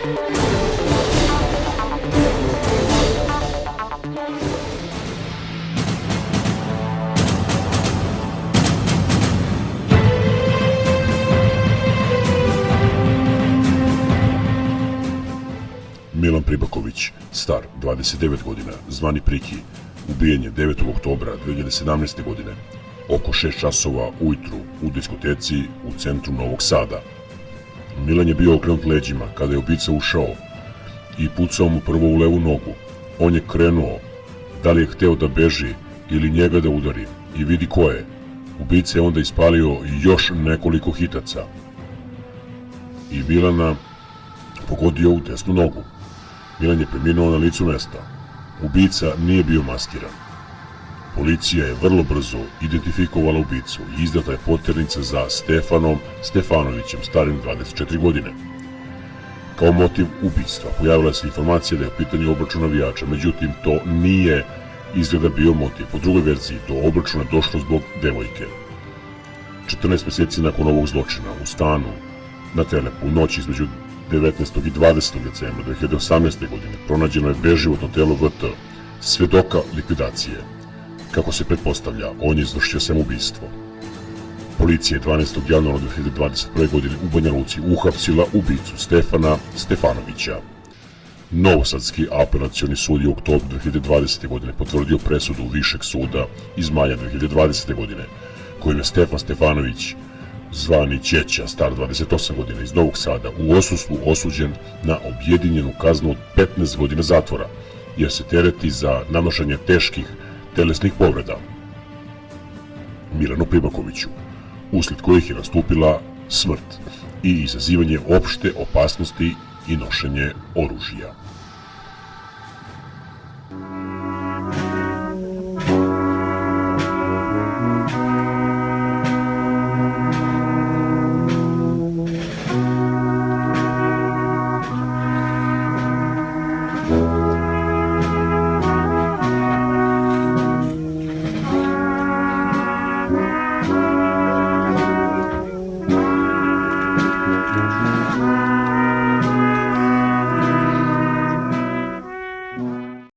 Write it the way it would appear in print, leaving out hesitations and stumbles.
Milan Pribaković, star 29 godina, zvani Priki, ubijen je 9. oktobra 2017. godine, oko 6 časova ujutru u diskoteci u centru Novog Sada. Milan je bio okrenut leđima kada je ubica ušao i pucao mu prvo u levu nogu. On je krenuo, da li je hteo da beži ili njega da udari, i vidi ko je. Ubica je onda ispalio još nekoliko hitaca i Milana pogodio u desnu nogu. Milan je preminuo na licu mesta. Ubica nije bio maskiran. Policija je vrlo brzo identifikovala ubicu i izdata je poternica za Stefanom Stefanovićem, starim 24 godine. Kao motiv ubistva pojavila se informacija da je u pitanju obračun navijača, međutim to nije izgleda bio motiv. Po drugoj verziji, do obračuna je došlo zbog devojke. 14 meseci nakon ovog zločina u stanu na Telepu u noći između 19. i 20. decembra 2018. godine pronađeno je beživotno telo VT, svedoka likvidacije. Kako se pretpostavlja, on je izvršio samoubistvo. Policija je 12. januara 2021. godine u Banja Luci uhapsila ubicu Stefana Stefanovića. Novosadski apelacioni sud je u oktobru 2020. godine potvrdio presudu Višeg suda iz maja 2020. godine, kojim je Stefan Stefanović, zvani Ćeća, star 28 godina, iz Novog Sada, u odsustvu osuđen na objedinjenu kaznu od 15 godina zatvora, jer se tereti za nanošenje teških telesnih povreda Milanu Pribakoviću, usled kojih je nastupila smrt i izazivanje opšte opasnosti i nošenje oružja.